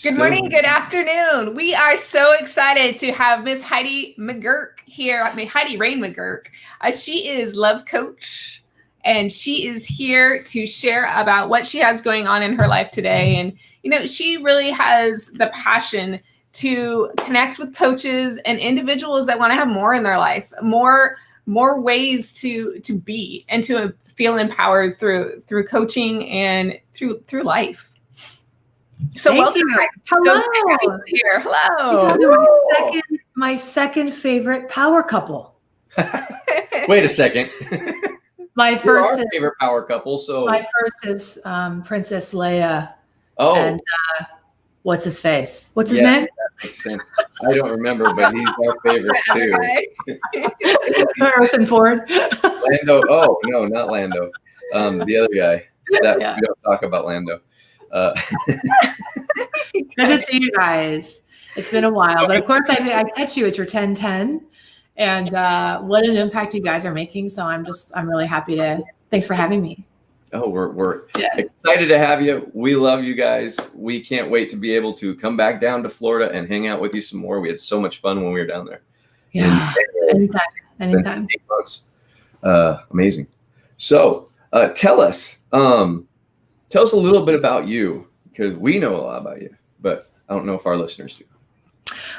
Good morning, good afternoon. We are so excited to have Miss Heidi McGurk here. Heidi Rain McGurk. She is love coach, and she is here to share about what she has going on in her life today. And, she really has the passion to connect with coaches and individuals that want to have more in their life, more ways to be and to feel empowered through coaching and through life. So Thank welcome. You. Hello. So here. Hello. My second favorite power couple. Wait a second. My first favorite power couple. So my first is Princess Leia. Oh. And what's his face? What's his name? That makes sense. I don't remember, but he's our favorite too. Harrison Ford. Lando. Oh no, not Lando. The other guy. We don't talk about Lando. Good to see you guys. It's been a while, but of course I catch you at your 10:10, and what an impact you guys are making. So I'm really happy to. Thanks for having me. Oh, we're excited to have you. We love you guys. We can't wait to be able to come back down to Florida and hang out with you some more. We had so much fun when we were down there. Yeah, anytime. Amazing. So tell us a little bit about you, because we know a lot about you, but I don't know if our listeners do.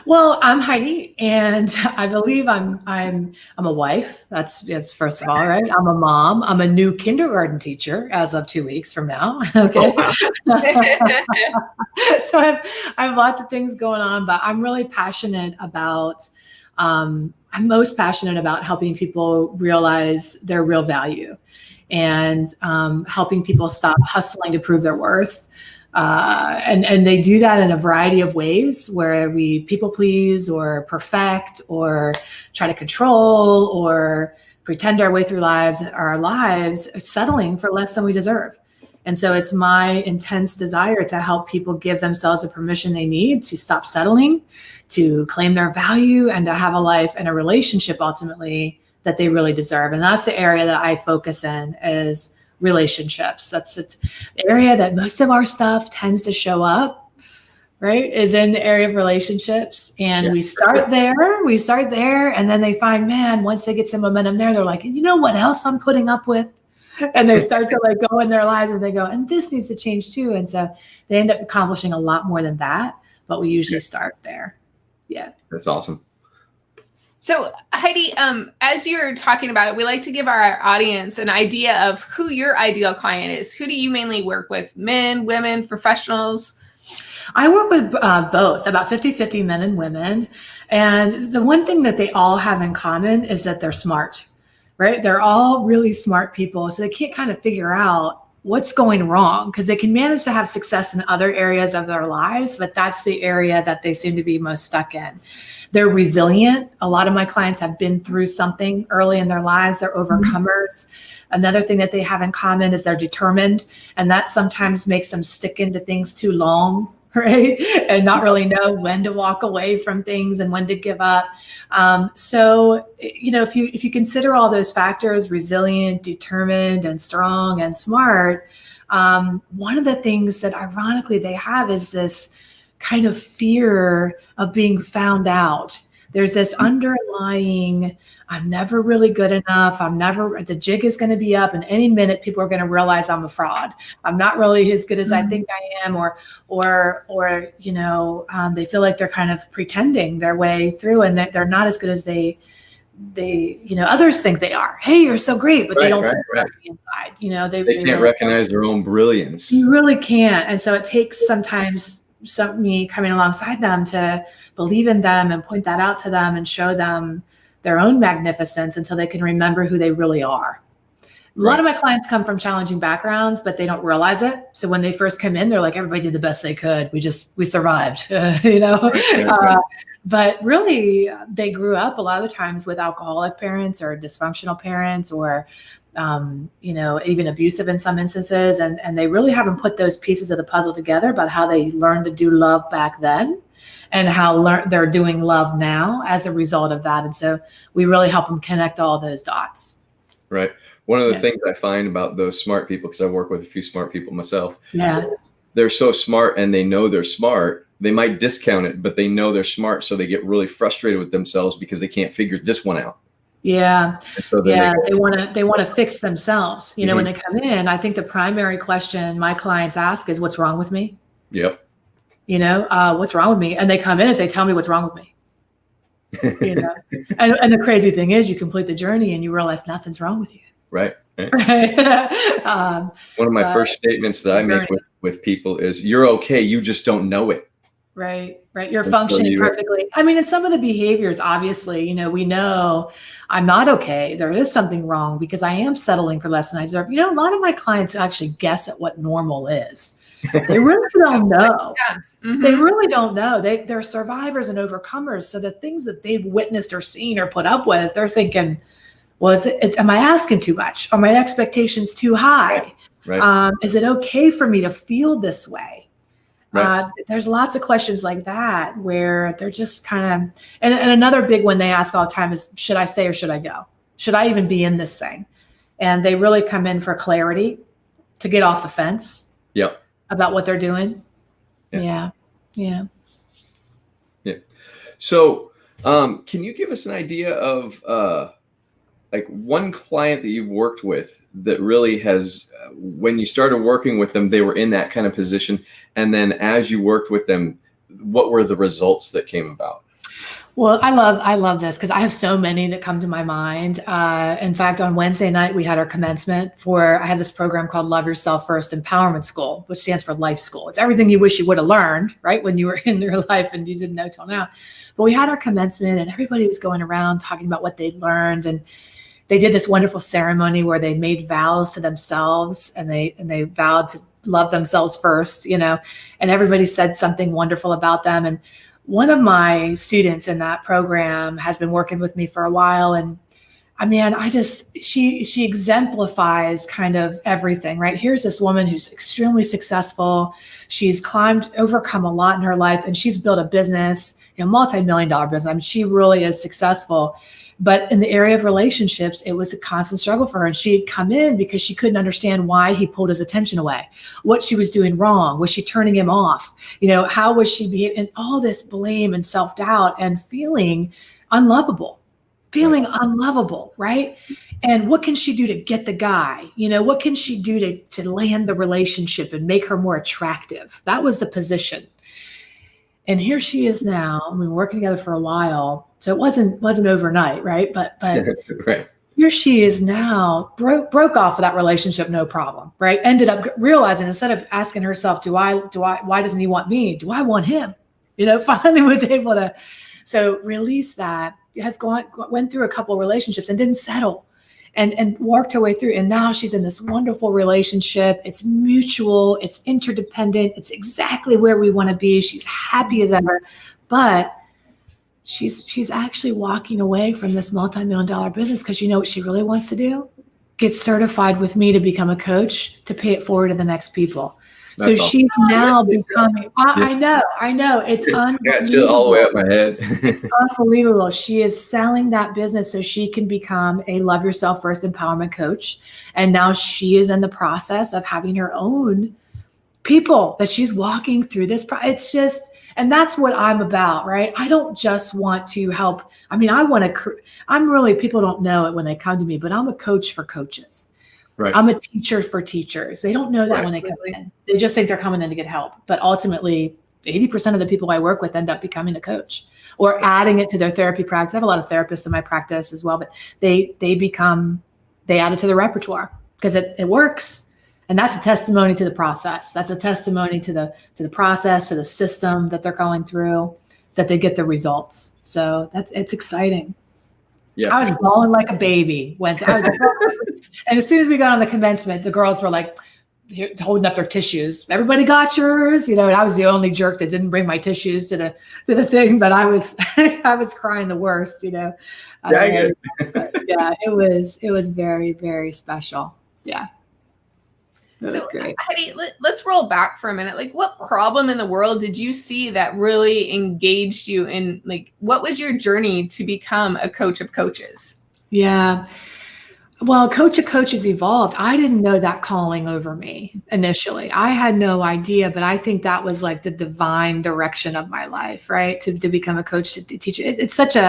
Well, I'm Heidi, and I believe I'm a wife. That's first of all, right? I'm a mom. I'm a new kindergarten teacher as of 2 weeks from now. Okay. So I have lots of things going on, but I'm really passionate about. I'm most passionate about helping people realize their real value, and helping people stop hustling to prove their worth. And they do that in a variety of ways, where we people please or perfect or try to control or pretend our way through our lives, settling for less than we deserve. And so it's my intense desire to help people give themselves the permission they need to stop settling, to claim their value, and to have a life and a relationship ultimately that they really deserve. And that's the area that I focus in, is relationships. It's the area that most of our stuff tends to show up, right? Is in the area of relationships. And we start there, and then they find, man, once they get some momentum there, they're like, you know what else I'm putting up with? And they start to go in their lives, and they go, and this needs to change too. And so they end up accomplishing a lot more than that, but we usually start there. Yeah. That's awesome. So Heidi, as you're talking about it, we like to give our audience an idea of who your ideal client is. Who do you mainly work with? Men, women, professionals? I work with both, about 50-50 men and women. And the one thing that they all have in common is that they're smart, right? They're all really smart people. So they can't kind of figure out what's going wrong, because they can manage to have success in other areas of their lives, but that's the area that they seem to be most stuck in. They're resilient. A lot of my clients have been through something early in their lives. They're overcomers. Another thing that they have in common is they're determined, and that sometimes makes them stick into things too long, right? And not really know when to walk away from things and when to give up. So, if you consider all those factors, resilient, determined, and strong and smart, one of the things that ironically they have is this kind of fear of being found out. There's this underlying, I'm never really good enough. The jig is going to be up, and any minute people are going to realize I'm a fraud. I'm not really as good as I think I am, or they feel like they're kind of pretending their way through, and they're not as good as they others think they are. Hey, you're so great, but they don't feel that inside. They can't recognize their own brilliance. You really can't. And so it takes sometimes me coming alongside them to believe in them and point that out to them and show them their own magnificence until they can remember who they really are. A lot of my clients come from challenging backgrounds, but they don't realize it. So when they first come in, they're like, everybody did the best they could. We survived, But really, they grew up a lot of the times with alcoholic parents or dysfunctional parents, or even abusive in some instances. And they really haven't put those pieces of the puzzle together about how they learned to do love back then and how they're doing love now as a result of that. And so we really help them connect all those dots. Right. One of the things I find about those smart people, because I work with a few smart people myself, Yeah. they're so smart and they know they're smart. They might discount it, but they know they're smart. So they get really frustrated with themselves because they can't figure this one out. Yeah. And so They want to fix themselves. You know, when they come in, I think the primary question my clients ask is, what's wrong with me? Yep. You know, what's wrong with me? And they come in and say, tell me what's wrong with me. You know, and the crazy thing is you complete the journey and you realize nothing's wrong with you. Right. One of my first statements that I make with people is, you're okay. You just don't know it. Right. You're functioning perfectly. I mean, in some of the behaviors, obviously, you know, we know I'm not okay. There is something wrong because I am settling for less than I deserve. You know, a lot of my clients actually guess at what normal is. They really don't know. They really don't know. They're survivors and overcomers. So the things that they've witnessed or seen or put up with, they're thinking, am I asking too much? Are my expectations too high? Right. Is it okay for me to feel this way? Right. There's lots of questions like that where they're just kind of, and another big one they ask all the time is, should I stay or should I go? Should I even be in this thing? And they really come in for clarity to get off the fence about what they're doing. Yeah. So can you give us an idea of like one client that you've worked with that really has, when you started working with them, they were in that kind of position. And then as you worked with them, what were the results that came about? Well, I love this because I have so many that come to my mind. In fact, on Wednesday night, we had our commencement I had this program called Love Yourself First Empowerment School, which stands for Life School. It's everything you wish you would have learned, right, when you were in your life and you didn't know till now. But we had our commencement and everybody was going around talking about what they'd learned. And they did this wonderful ceremony where they made vows to themselves and they vowed to love themselves first, you know, and everybody said something wonderful about them. And one of my students in that program has been working with me for a while. And I mean, she exemplifies kind of everything, right? Here's this woman who's extremely successful. She's overcome a lot in her life, and she's built a business, you know, multi-million-dollar business. I mean, she really is successful. But in the area of relationships, it was a constant struggle for her. And she had come in because she couldn't understand why he pulled his attention away, what she was doing wrong. Was she turning him off? You know, how was she behaving? And all this blame and self-doubt and feeling unlovable, right? And what can she do to get the guy? You know, what can she do to land the relationship and make her more attractive? That was the position. And here she is now. We've been working together for a while. So it wasn't overnight, right? But right. Here she is now, broke off of that relationship, no problem, right? Ended up realizing, instead of asking herself, why doesn't he want me? Do I want him? You know, finally was able to, so release that. Went through a couple of relationships and didn't settle. And worked her way through. And now she's in this wonderful relationship. It's mutual, it's interdependent. It's exactly where we want to be. She's happy as ever, but she's actually walking away from this multi-million-dollar business because you know what she really wants to do? Get certified with me to become a coach to pay it forward to the next people. So she's now becoming, I know, it's unbelievable. Got chill all the way up my head. It's unbelievable. She is selling that business so she can become a Love Yourself First empowerment coach. And now she is in the process of having her own people that she's walking through this. It's just, and that's what I'm about, right? I don't just want to help. I mean, people don't know it when they come to me, but I'm a coach for coaches. Right. I'm a teacher for teachers. They don't know that when they come in. They just think they're coming in to get help. But ultimately, 80% of the people I work with end up becoming a coach or adding it to their therapy practice. I have a lot of therapists in my practice as well, but they add it to the repertoire because it works. And that's a testimony to the process. That's a testimony to the process, to the system that they're going through, that they get the results. So it's exciting. Yeah. I was bawling like a baby Wednesday. And as soon as we got on the commencement, the girls were like holding up their tissues. Everybody got yours, you know. And I was the only jerk that didn't bring my tissues to the thing, but I was crying the worst, you know. Yeah, it was very, very special. Yeah. So, great. Heidi, let's roll back for a minute. Like, what problem in the world did you see that really engaged you in, like, what was your journey to become a coach of coaches? Yeah. Well, Coach of Coaches evolved. I didn't know that calling over me initially. I had no idea, but I think that was like the divine direction of my life, right? To become a coach, to teach. It's such a,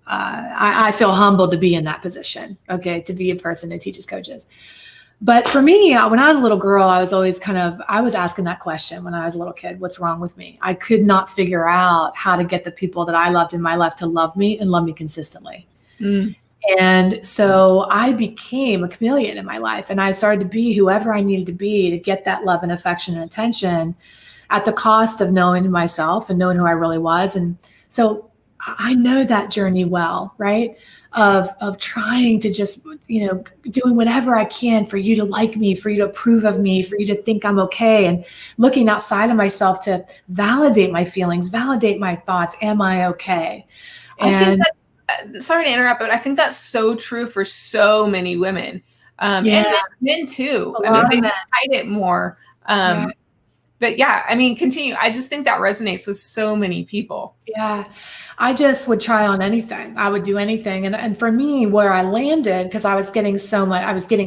I feel humbled to be in that position, okay, to be a person who teaches coaches. But for me, when I was a little girl, I was always I was asking that question when I was a little kid, what's wrong with me? I could not figure out how to get the people that I loved in my life to love me and love me consistently. Mm. And so I became a chameleon in my life, and I started to be whoever I needed to be to get that love and affection and attention at the cost of knowing myself and knowing who I really was. And so I know that journey well, right? Of trying to just, doing whatever I can for you to like me, for you to approve of me, for you to think I'm okay, and looking outside of myself to validate my feelings, validate my thoughts. Am I okay? And I think sorry to interrupt, but I think that's so true for so many women, and men too. I mean, they hide it more. But yeah, I mean, continue. I just think that resonates with so many people. Yeah, I just would try on anything. I would do anything. And for me, where I landed, because I was getting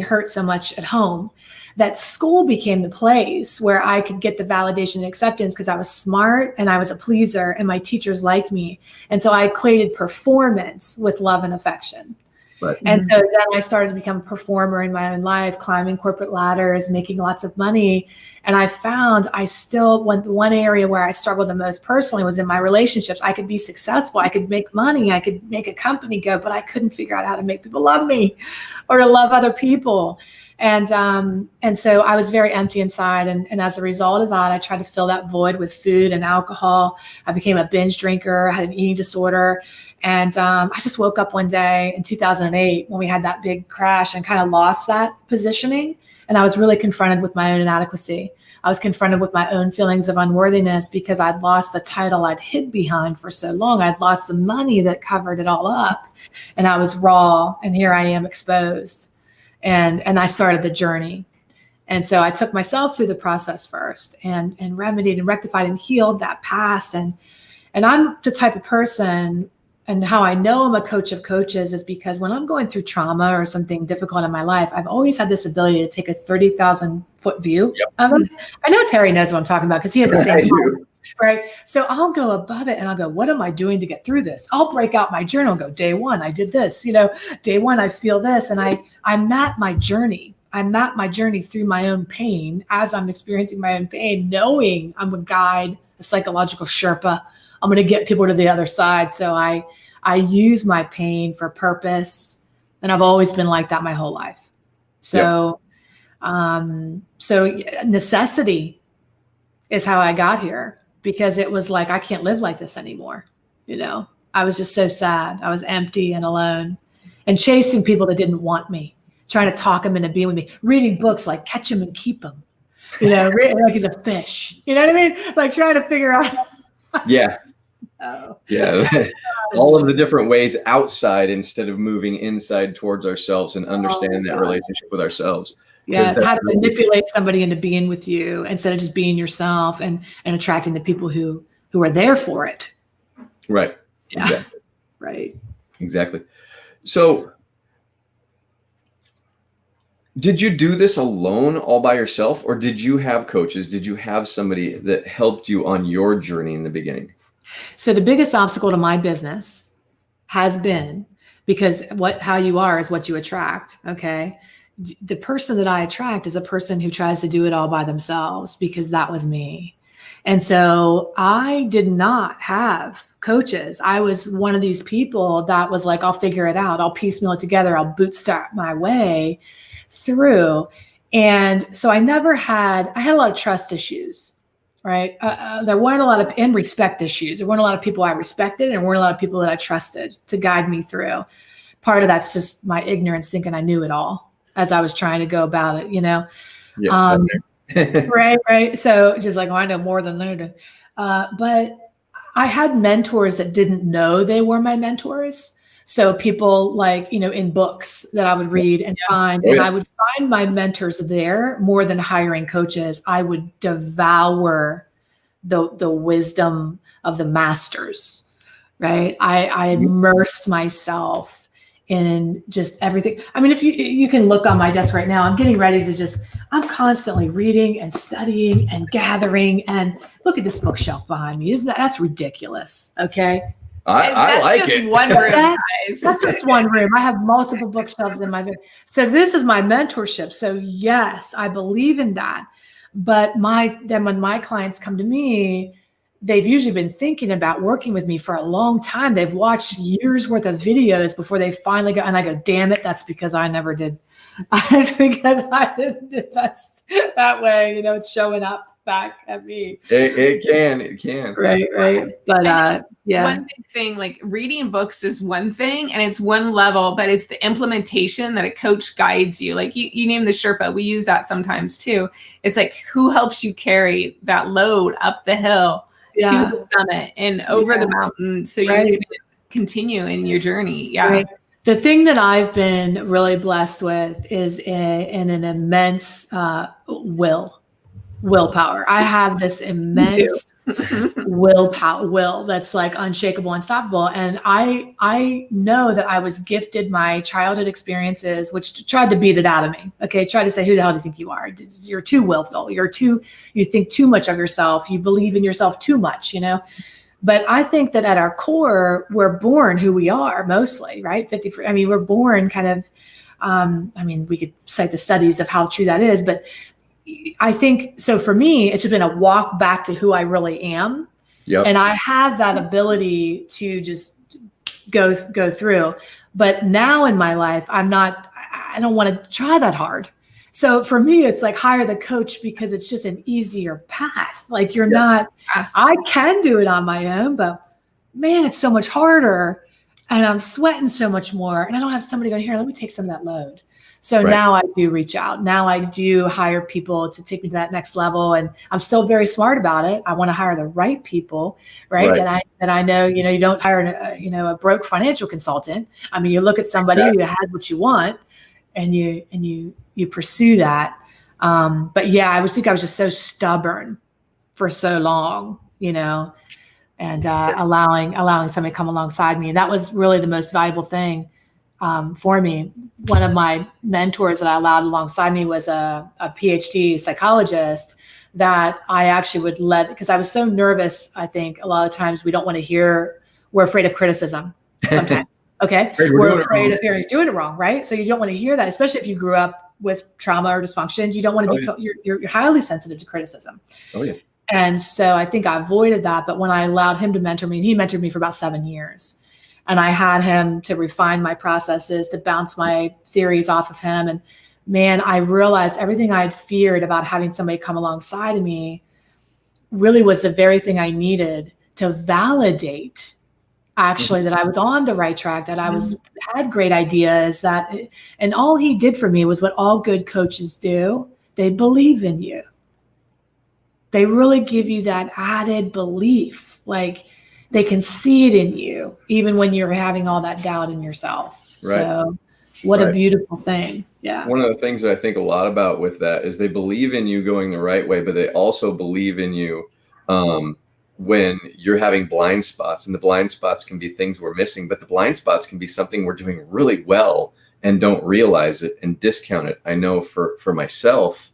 hurt so much at home, that school became the place where I could get the validation and acceptance because I was smart and I was a pleaser and my teachers liked me. And so I equated performance with love and affection. Right. And so then I started to become a performer in my own life, climbing corporate ladders, making lots of money. And I found one area where I struggled the most personally was in my relationships. I could be successful. I could make money. I could make a company go, but I couldn't figure out how to make people love me or to love other people. And so I was very empty inside. And as a result of that, I tried to fill that void with food and alcohol. I became a binge drinker. I had an eating disorder. And I just woke up one day in 2008 when we had that big crash and kind of lost that positioning. And I was really confronted with my own inadequacy. I was confronted with my own feelings of unworthiness because I'd lost the title I'd hid behind for so long. I'd lost the money that covered it all up. And I was raw. And here I am exposed. And I started the journey. And so I took myself through the process first and remedied and rectified and healed that past. And I'm the type of person, and how I know I'm a coach of coaches is because when I'm going through trauma or something difficult in my life, I've always had this ability to take a 30,000 foot view of it. I know Terry knows what I'm talking about because he has the same problem, right? So I'll go above it and I'll go, what am I doing to get through this? I'll break out my journal and go, day one, I did this, day one, I feel this. And I map my journey. I map my journey through my own pain as I'm experiencing my own pain, knowing I'm a guide, a psychological Sherpa. I'm going to get people to the other side. So I use my pain for purpose. And I've always been like that my whole life. So, necessity is how I got here, because it was like, I can't live like this anymore. I was just so sad. I was empty and alone and chasing people that didn't want me, trying to talk them into being with me, reading books like Catch 'Em and Keep 'Em, like he's a fish, you know what I mean? Like trying to figure out. Yeah. All of the different ways outside instead of moving inside towards ourselves and understanding that relationship with ourselves. Yes, how to manipulate somebody into being with you instead of just being yourself and attracting the people who are there for it. Right. Yeah. Exactly. Right. Exactly. So did you do this alone all by yourself, or did you have coaches? Did you have somebody that helped you on your journey in the beginning? So the biggest obstacle to my business has been, because how you are is what you attract. Okay. The person that I attract is a person who tries to do it all by themselves, because that was me. And so I did not have coaches. I was one of these people that was like, I'll figure it out. I'll piecemeal it together. I'll bootstrap my way through. And so I had a lot of trust issues. Right. There weren't a lot of respect issues. There weren't a lot of people I respected, and there weren't a lot of people that I trusted to guide me through. Part of that's just my ignorance, thinking I knew it all as I was trying to go about it, Yeah. Right. So just like, I know more than they do. But I had mentors that didn't know they were my mentors. So people like, in books that I would read and find, and I would find my mentors there more than hiring coaches. I would devour the wisdom of the masters, right? I immersed myself in just everything. I mean, if you can look on my desk right now, I'm getting ready to I'm constantly reading and studying and gathering, and look at this bookshelf behind me. That's ridiculous. Okay. I that's like just it. one room, guys. That's just one room. I have multiple bookshelves in my room. So this is my mentorship. So yes, I believe in that. But then when my clients come to me, they've usually been thinking about working with me for a long time. They've watched years worth of videos before they finally go, and I go, damn it, that's because I never did. It's because I didn't invest that way. It's showing up back at me. It can. Right. But yeah. One big thing, like reading books is one thing and it's one level, but it's the implementation that a coach guides you. Like you name the Sherpa, we use that sometimes too. It's like, who helps you carry that load up the hill to the summit and over the mountain so you can continue in your journey. Yeah. Right. The thing that I've been really blessed with is in an immense willpower. I have this immense will that's like unshakable, unstoppable. And I know that I was gifted my childhood experiences, which tried to beat it out of me. Okay. Try to say, who the hell do you think you are? You're too willful. You think too much of yourself. You believe in yourself too much, But I think that at our core, we're born who we are mostly, right? We're born kind of, we could cite the studies of how true that is, but I think, so for me, it's just been a walk back to who I really am. Yep. And I have that ability to just go through. But now in my life, I don't want to try that hard. So for me, it's like hire the coach because it's just an easier path. Like I can do it on my own, but man, it's so much harder and I'm sweating so much more. And I don't have somebody going, here, let me take some of that load. So now I do reach out. Now I do hire people to take me to that next level. And I'm still very smart about it. I want to hire the right people, right? That I know, you don't hire a broke financial consultant. I mean, you look at somebody who has what you want and you pursue that. But yeah, I think I was just so stubborn for so long, and allowing somebody to come alongside me. And that was really the most valuable thing for me. One of my mentors that I allowed alongside me was a PhD psychologist that I actually would because I was so nervous. I think a lot of times we're afraid of criticism sometimes. Okay. We're afraid of doing it wrong. Right. So you don't want to hear that, especially if you grew up with trauma or dysfunction. You don't want to be you're highly sensitive to criticism. Oh yeah. And so I think I avoided that. But when I allowed him to mentor me, and he mentored me for about 7 years, and I had him to refine my processes, to bounce my theories off of him. And man, I realized everything I'd feared about having somebody come alongside of me really was the very thing I needed to validate actually that I was on the right track, that I had great ideas, and all he did for me was what all good coaches do. They believe in you. They really give you that added belief. Like, they can see it in you, even when you're having all that doubt in yourself. Right. So what a beautiful thing. Yeah. One of the things that I think a lot about with that is they believe in you going the right way, but they also believe in you when you're having blind spots. And the blind spots can be things we're missing, but the blind spots can be something we're doing really well and don't realize it and discount it. I know for myself,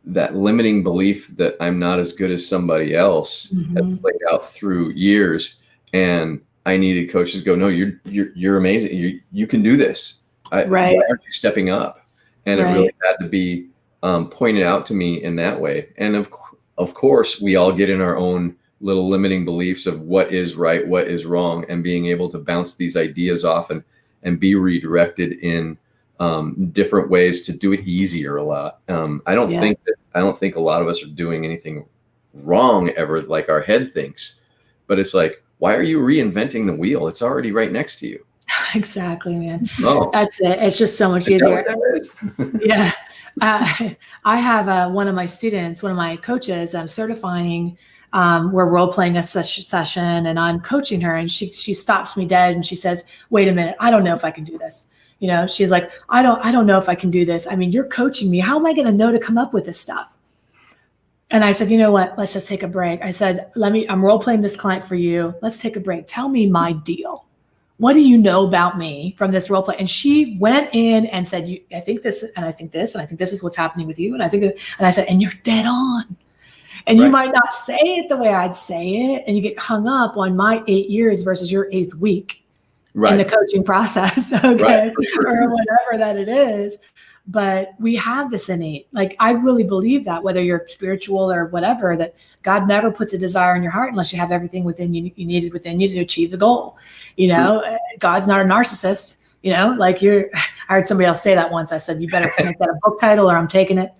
that limiting belief that I'm not as good as somebody else has played out through years, and I needed coaches to go, no, you're amazing. You can do this. Why aren't you stepping up? And it really had to be pointed out to me in that way. And of course, we all get in our own little limiting beliefs of what is right, what is wrong, and being able to bounce these ideas off and be redirected in different ways to do it easier a lot. I don't think a lot of us are doing anything wrong ever, like our head thinks, but it's like, why are you reinventing the wheel? It's already right next to you. Exactly, man. Oh. That's it. It's just so much easier. Yeah. I have one of my coaches that I'm certifying. We're role playing a session, and I'm coaching her, and she stops me dead and she says, wait a minute, I don't know if I can do this. She's like, I don't know if I can do this. I mean, you're coaching me. How am I going to know to come up with this stuff? And I said, you know what? Let's just take a break. I said, I'm role playing this client for you. Let's take a break. Tell me my deal. what do you know about me from this role play? And she went in and said, I think this, and I think this, and I think this is what's happening with you. And I said, and you're dead on. And you might not say it the way I'd say it. And you get hung up on my 8 years versus your 8th week in the coaching process. Okay. Or whatever that it is. But we have this innate, like, I really believe that whether you're spiritual or whatever, that God never puts a desire in your heart unless you have everything within you needed within you to achieve the goal. God's not a narcissist, like I heard somebody else say that once. I said, you better make that a book title or I'm taking it.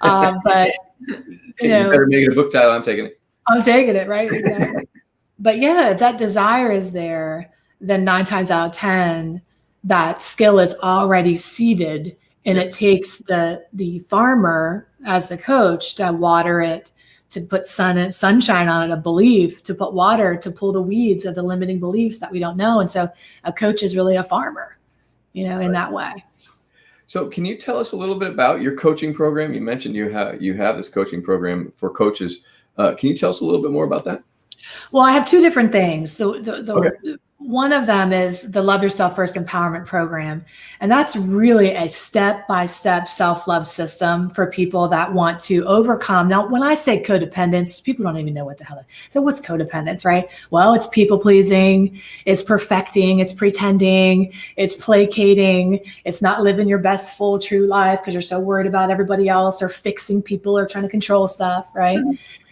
But you better make it a book title. I'm taking it. I'm taking it. Right. Exactly. But yeah, if that desire is there, then 9 times out of 10, that skill is already seeded. And it takes the farmer as the coach to water it, to put sunshine on it, a belief, to put water, to pull the weeds of the limiting beliefs that we don't know. And so a coach is really a farmer, in that way. So can you tell us a little bit about your coaching program? You mentioned you have this coaching program for coaches. Can you tell us a little bit more about that? Well, I have 2 different things. One of them is the Love Yourself First Empowerment Program. And that's really a step-by-step self-love system for people that want to overcome. Now, when I say codependence, people don't even know what the hell it is. So what's codependence, right? Well, it's people-pleasing, it's perfecting, it's pretending, it's placating, it's not living your best, full, true life because you're so worried about everybody else or fixing people or trying to control stuff, right?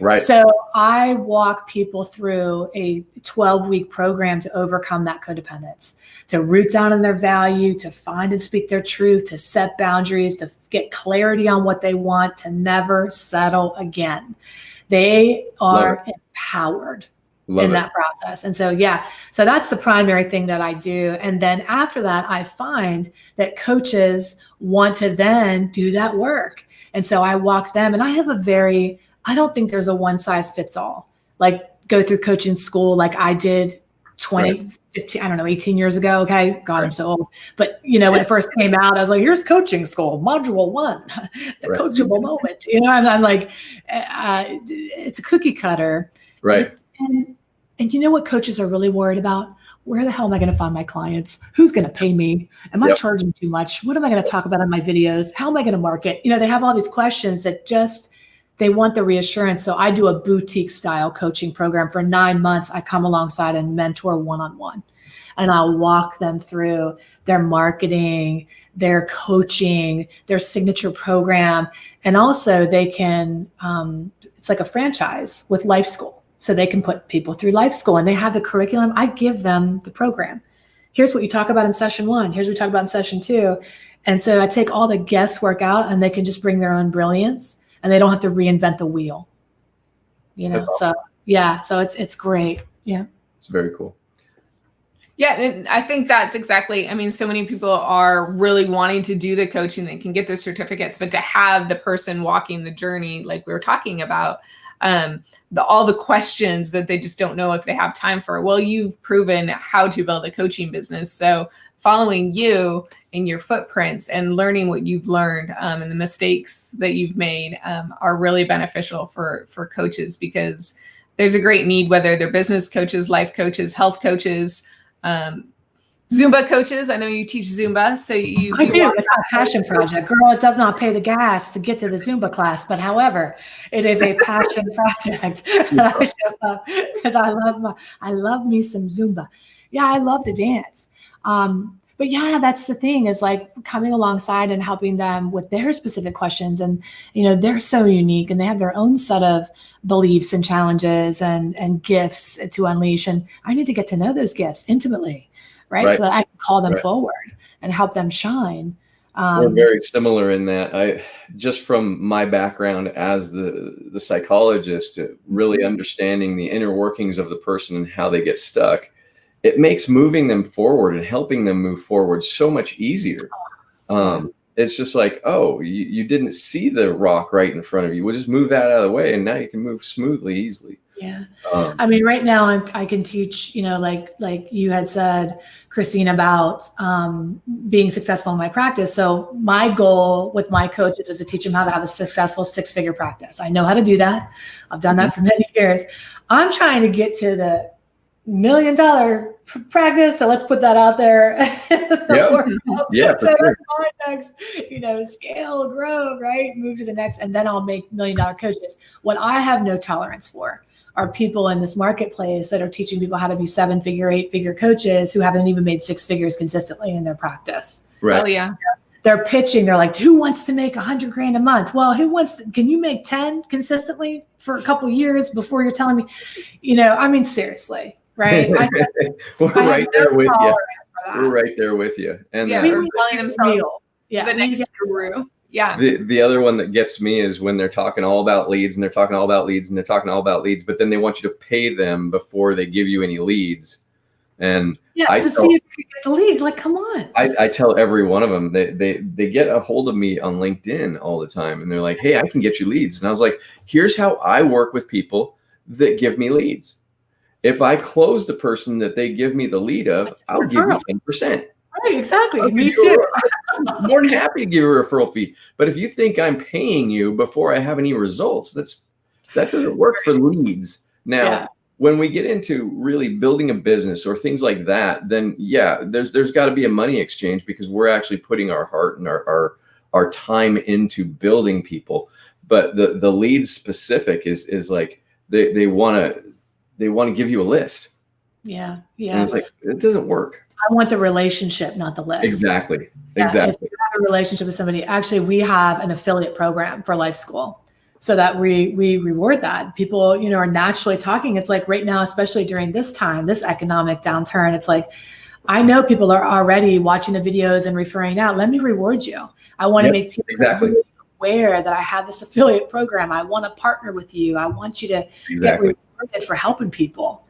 Right. So I walk people through a 12-week program to overcome that codependence, to root down in their value, to find and speak their truth, to set boundaries, to get clarity on what they want, to never settle again. They are empowered in that process. And so, so that's the primary thing that I do. And then after that, I find that coaches want to then do that work. And so I walk them, and I don't think there's a one size fits all, like go through coaching school like I did 18 years ago. Okay. God, I'm so old. But when it first came out, I was like, here's coaching school, module 1, the coachable moment. I'm like, it's a cookie cutter. Right. And you know what coaches are really worried about? Where the hell am I going to find my clients? Who's going to pay me? Am I charging too much? What am I going to talk about on my videos? How am I going to market? They have all these questions that they want the reassurance. So I do a boutique style coaching program for 9 months. I come alongside and mentor one-on-one, and I'll walk them through their marketing, their coaching, their signature program. And also they can, it's like a franchise with Life School. So they can put people through Life School, and they have the curriculum. I give them the program. Here's what you talk about in session 1. Here's what we talk about in session 2. And so I take all the guesswork out, and they can just bring their own brilliance. And they don't have to reinvent the wheel, Awesome. So it's great. Yeah. It's very cool. Yeah. And I think that's exactly, so many people are really wanting to do the coaching. They can get their certificates, but to have the person walking the journey, like we were talking about, all the questions that they just don't know if they have time for. Well, you've proven how to build a coaching business. So following you in your footprints and learning what you've learned and the mistakes that you've made are really beneficial for coaches, because there's a great need, whether they're business coaches, life coaches, health coaches, Zumba coaches. I know you teach Zumba. So I do. It's a passion project. Girl, it does not pay the gas to get to the Zumba class. But however, it is a passion project. And I show up because I love me some Zumba. Yeah, I love to dance. But yeah, that's the thing, is like coming alongside and helping them with their specific questions. And, they're so unique, and they have their own set of beliefs and challenges and gifts to unleash. And I need to get to know those gifts intimately, right? So that I can call them forward and help them shine. We're very similar in that. Just from my background as the psychologist, really understanding the inner workings of the person and how they get stuck, it makes moving them forward and helping them move forward so much easier. It's just like, you didn't see the rock right in front of you. We'll just move that out of the way, and now you can move smoothly, easily. Yeah. Right now I can teach, like you had said, Christine, about being successful in my practice. So my goal with my coaches is to teach them how to have a successful 6-figure practice. I know how to do that. I've done that for many years. I'm trying to get to million practice. So let's put that out there. Yeah, for so sure. that's my next, scale, grow, right? Move to the next, and then I'll make $1 million coaches. What I have no tolerance for are people in this marketplace that are teaching people how to be 7-figure, 8-figure coaches who haven't even made 6 figures consistently in their practice. Right. Oh yeah. They're pitching. They're like, who wants to make $100,000 a month? Well, can you make 10 consistently for a couple of years before you're telling me, seriously, right? We're right there with you. We're right there with you. And yeah, or calling themselves the next guru. Yeah. The other one that gets me is when they're talking all about leads and they're talking all about leads and they're talking all about leads, but then they want you to pay them before they give you any leads. And see if you can get the lead. Like, come on. I tell every one of them, they get a hold of me on LinkedIn all the time. And they're like, hey, I can get you leads. And I was like, here's how I work with people that give me leads. If I close the person that they give me the lead of, I'll give you 10%. Right, exactly. Me too. I'm more than happy to give you a referral fee. But if you think I'm paying you before I have any results, that doesn't work for leads. Now, when we get into really building a business or things like that, then there's got to be a money exchange because we're actually putting our heart and our time into building people. But the lead specific is like they want to give you a list. Yeah. And it's like, it doesn't work. I want the relationship, not the list. Exactly. If you have a relationship with somebody, actually, we have an affiliate program for Life School so that we reward that. People, are naturally talking. It's like right now, especially during this time, this economic downturn, it's like, I know people are already watching the videos and referring out. Let me reward you. I want to make people really aware that I have this affiliate program. I want to partner with you. I want you to get rewarded for helping people.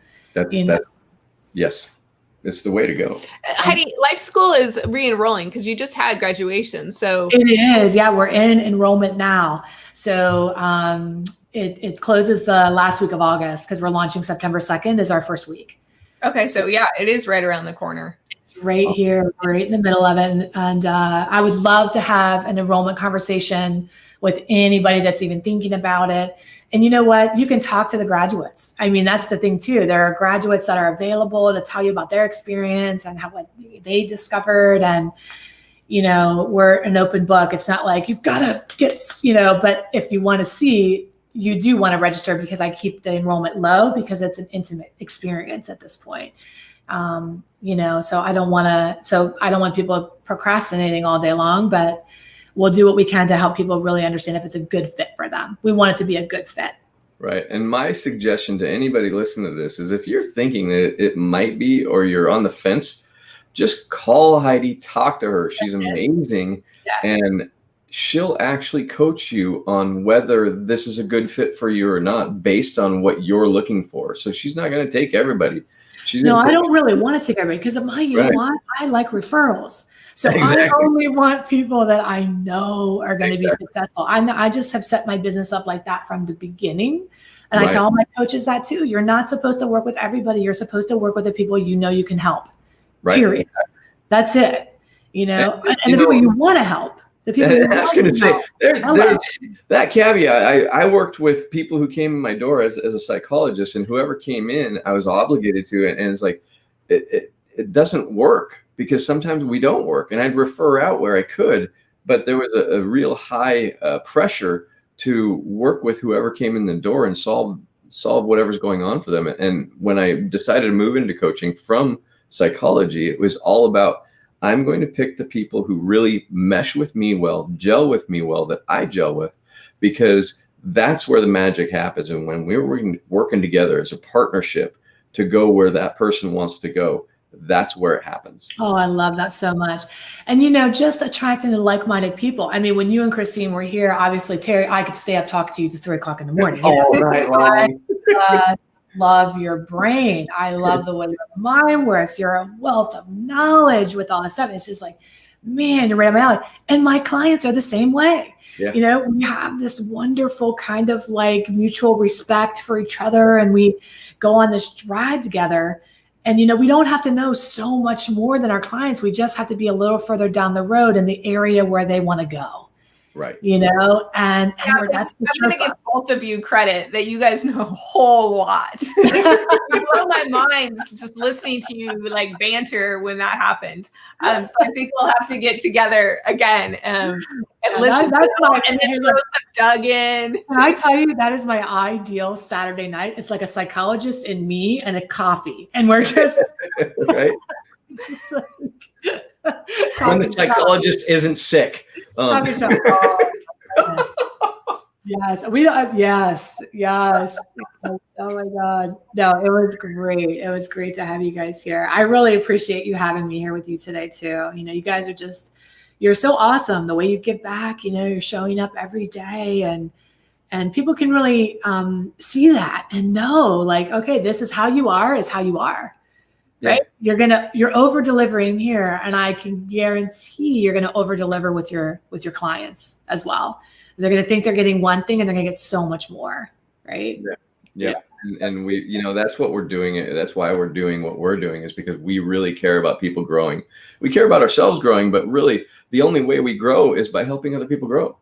Yes. It's the way to go. Heidi, Life School is re-enrolling because you just had graduation. So it is. Yeah, we're in enrollment now. So it closes the last week of August because we're launching September 2nd is our first week. Okay, so it is right around the corner. It's right here, right in the middle of it. And I would love to have an enrollment conversation with anybody that's even thinking about it. And you know what? You can talk to the graduates. I mean, that's the thing too. There are graduates that are available to tell you about their experience and what they discovered. And, we're an open book. It's not like you've got to get, but if you want to see, you do want to register because I keep the enrollment low because it's an intimate experience at this point. So I don't want people procrastinating all day long, but we'll do what we can to help people really understand if it's a good fit for them. We want it to be a good fit. Right. And my suggestion to anybody listening to this is if you're thinking that it might be, or you're on the fence, just call Heidi, talk to her. She's amazing. And she'll actually coach you on whether this is a good fit for you or not based on what you're looking for. So she's not going to take everybody. I don't really want to take everybody because know what? I like referrals. So I only want people that I know are going to be successful. I just have set my business up like that from the beginning. And I tell my coaches that too. You're not supposed to work with everybody. You're supposed to work with the people you can help. Right. Period. That's it. And the people you want to help. The people I was going to say, there's that caveat. I worked with people who came in my door as a psychologist, and whoever came in, I was obligated to. And it's like, it doesn't work. Because sometimes we don't work, and I'd refer out where I could, but there was a real high pressure to work with whoever came in the door and solve whatever's going on for them. And when I decided to move into coaching from psychology, it was all about, I'm going to pick the people who really mesh with me well, gel with me well, that I gel with, because that's where the magic happens. And when we're working together as a partnership to go where that person wants to go, that's where it happens. Oh, I love that so much. And, just attracting the like-minded people. I mean, when you and Christine were here, obviously, Terry, I could stay up talking to you to 3:00 in the morning. All night long. I love your brain. I love the way your mind works. You're a wealth of knowledge with all this stuff. It's just like, man, you're right up my alley. And my clients are the same way. Yeah. We have this wonderful kind of like mutual respect for each other, and we go on this ride together. And, we don't have to know so much more than our clients. We just have to be a little further down the road in the area where they want to go. Right. You know, and Yeah, that's the I'm going to give both of you credit that you guys know a whole lot. You blow my mind just listening to you like banter when that happened. So I think we'll have to get together again and listen to it and then throw some Doug in. Can I tell you, that is my ideal Saturday night. It's like a psychologist and me and a coffee. And we're just right. Just like, when the psychologist isn't sick. Yes. Yes. Oh my God. No, it was great. It was great to have you guys here. I really appreciate you having me here with you today too. You know, you guys are you're so awesome. The way you give back, you know, you're showing up every day and people can really see that and know like, okay, this is how you are, right? Yeah. You're over delivering here. And I can guarantee you're going to over deliver with your clients as well. They're going to think they're getting one thing and they're going to get so much more. Right. Yeah. And we, you know, that's what we're doing. That's why we're doing what we're doing, is because we really care about people growing. We care about ourselves growing, but really the only way we grow is by helping other people grow.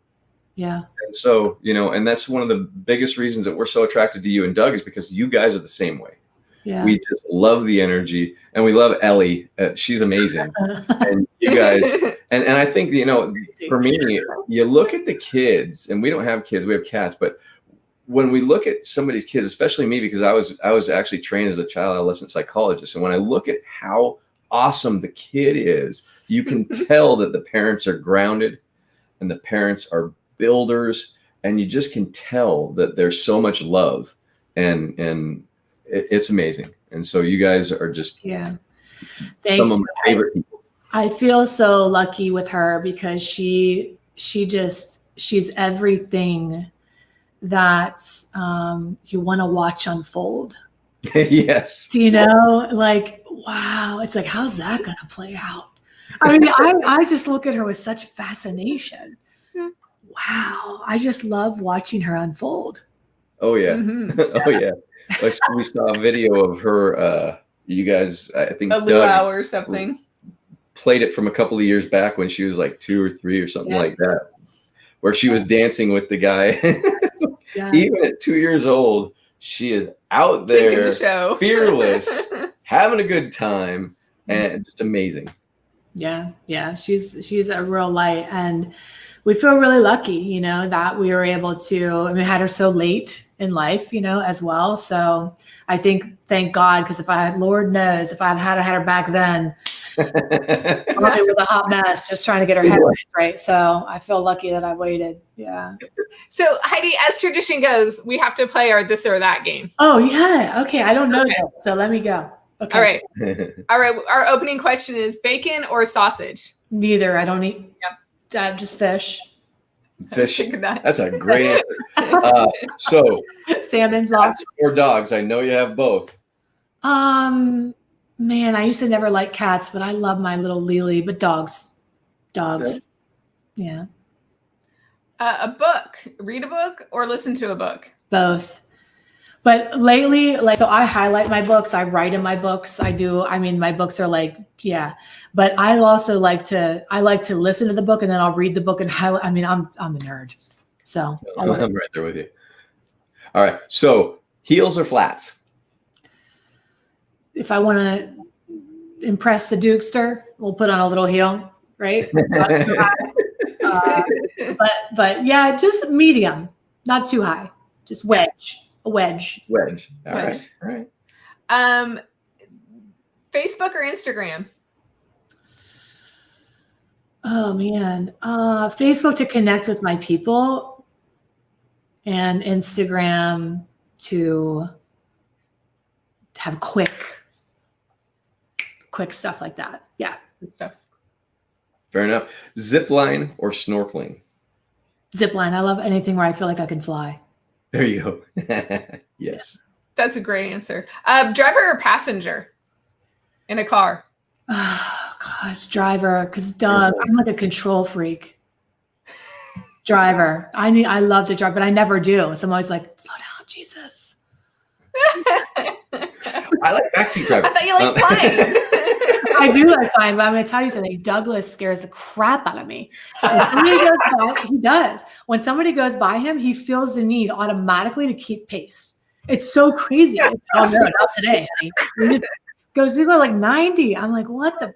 Yeah. And so, you know, and that's one of the biggest reasons that we're so attracted to you and Doug, is because you guys are the same way. Yeah. We just love the energy, and we love Ellie. She's amazing. And you guys, and I think, you know, for me, you look at the kids, and we don't have kids, we have cats, but when we look at somebody's kids, especially me, because I was actually trained as a child adolescent psychologist. And when I look at how awesome the kid is, you can tell that the parents are grounded and the parents are builders, and you just can tell that there's so much love, and it's amazing. And so you guys are just some of my favorite people. I feel so lucky with her because she's everything that you want to watch unfold. Yes. Do you know, like, wow, it's like, how's that going to play out? I mean, I just look at her with such fascination. Wow. I just love watching her unfold. Oh yeah. Mm-hmm. Oh yeah. We saw a video of her, you guys, I think a luau or something, played it from a couple of years back when she was like 2 or 3 or something like that, where she was dancing with the guy. Even at 2 years old, she is out there, taking the show, fearless, having a good time, and just amazing. Yeah. She's a real light, and we feel really lucky, you know, that we were able to. I mean, had her so late in life, you know, as well. So I think, thank God, because Lord knows, if I had her back then, probably was a hot mess, just trying to get her head right. So I feel lucky that I waited. Yeah. So Heidi, as tradition goes, we have to play our this or that game. Oh yeah. Okay. I don't know this, so let me go. Okay. All right. All right. Our opening question is bacon or sausage? Neither. I don't eat. Just fish. Fish. That's a great answer. So salmon, cats or dogs? I know you have both. Man, I used to never like cats, but I love my little Lily. But dogs. Yeah. A book. Read a book or listen to a book? Both. But lately, so I highlight my books. I write in my books. I do. I mean, my books are but I also like to listen to the book, and then I'll read the book and highlight. I mean, I'm a nerd. So I'm right there with you. All right. So heels or flats? If I want to impress the Dukester, we'll put on a little heel, right? But yeah, just medium, not too high, just wedge. A wedge. All right. Facebook or Instagram? Oh man. Facebook to connect with my people, and Instagram to have quick stuff like that. Yeah. Good stuff. Fair enough. Zip line or snorkeling? Zip line. I love anything where I feel like I can fly. There you go. Yes. That's a great answer. Driver or passenger in a car? Oh gosh, driver. Because Doug, I'm like a control freak. Driver. I love to drive, but I never do. So I'm always like, slow down, Jesus. I like backseat driving. I thought you liked flying. I do like flying, but I'm going to tell you something. Douglas scares the crap out of me. When somebody goes by, he does. When somebody goes by him, he feels the need automatically to keep pace. It's so crazy. Oh no, not today, honey. He just goes like 90. I'm like, what the?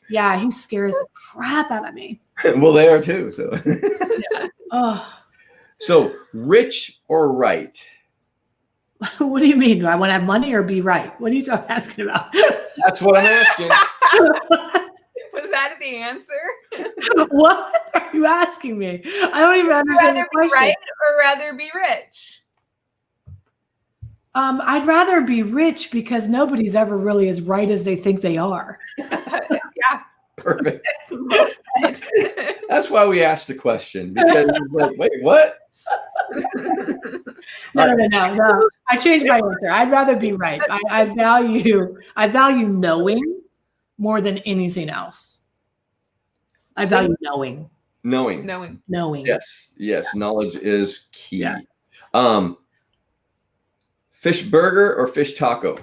Yeah, he scares the crap out of me. Well, they are too. So. Yeah. Oh. So, rich or right? What do you mean? Do I want to have money or be right? What are you asking about? That's what I'm asking. Was that the answer? What are you asking me? I don't even understand the question. Rather be right or rather be rich? I'd rather be rich because nobody's ever really as right as they think they are. Yeah. Perfect. That's why we asked the question, because it's like, wait, what? No. I changed my answer. I'd rather be right. I value knowing more than anything else. I value knowing. Knowing. Yes. Knowledge is key. Yeah. Fish burger or fish taco?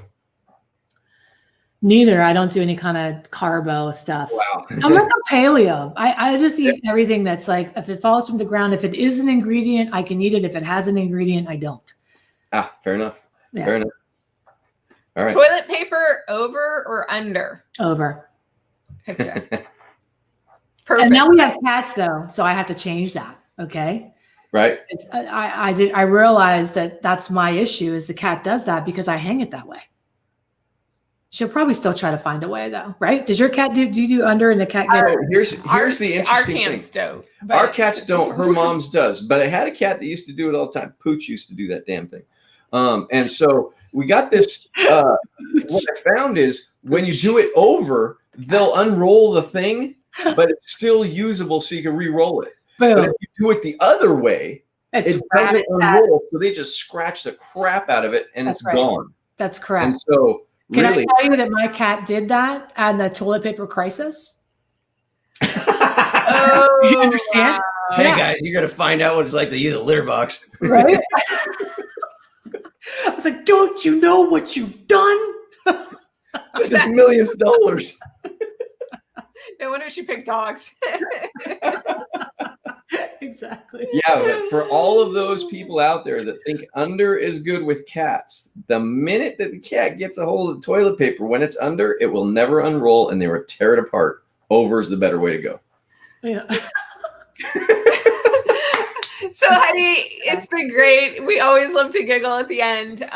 Neither. I don't do any kind of carbo stuff. Wow. I'm like a paleo. I just eat everything that's like, if it falls from the ground, if it is an ingredient, I can eat it. If it has an ingredient, I don't. Fair enough. Yeah. Fair enough. All right. Toilet paper over or under? Over. Okay. Perfect. And now we have cats though, so I have to change that. Okay. Right. I realized that that's my issue is the cat does that because I hang it that way. She'll probably still try to find a way though, right? Does your cat do you do under and the cat get here's the interesting thing. Don't. Our cats don't. Her mom's does. But I had a cat that used to do it all the time. Pooch used to do that damn thing. And so we got this. What I found is when you do it over, they'll unroll the thing, but it's still usable, so you can re-roll it. Boom. But if you do it the other way, it doesn't unroll, so they just scratch the crap out of it, and it's gone. That's correct. And so, can I tell you that my cat did that at the toilet paper crisis? Oh, you understand? Wow. Hey guys, you're gonna find out what it's like to use a litter box, right? I was like, "Don't you know what you've done? This is millions of dollars." No wonder she picked dogs. Exactly. Yeah, but for all of those people out there that think under is good with cats, the minute that the cat gets a hold of toilet paper, when it's under, it will never unroll and they will tear it apart. Over is the better way to go. Yeah. So Heidi, it's been great. We always love to giggle at the end.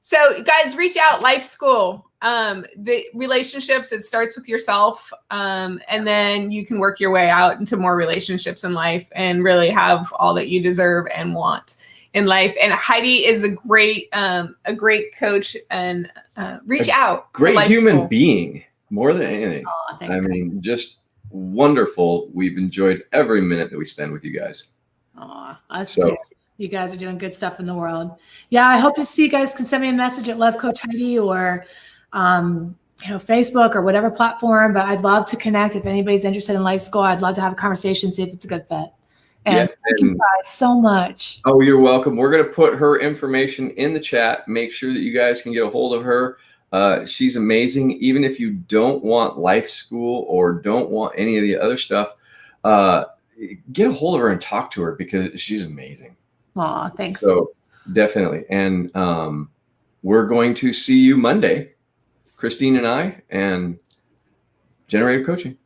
So guys, reach out, Life School. The relationships, it starts with yourself. And then you can work your way out into more relationships in life and really have all that you deserve and want in life. And Heidi is a great coach, and reach out. Great Life human School. being, more than anything. Oh, thanks, I mean, just wonderful. We've enjoyed every minute that we spend with you guys. Oh, you guys are doing good stuff in the world. Yeah, I hope to see you guys. Can send me a message at Love Coach Heidi or Facebook or whatever platform. But I'd love to connect if anybody's interested in Life School. I'd love to have a conversation, see if it's a good fit. And thank you guys so much. Oh, you're welcome. We're going to put her information in the chat. Make sure that you guys can get a hold of her. She's amazing. Even if you don't want Life School or don't want any of the other stuff, get a hold of her and talk to her because she's amazing. Aw, thanks. So definitely. And we're going to see you Monday, Christine and I, and Generative Coaching.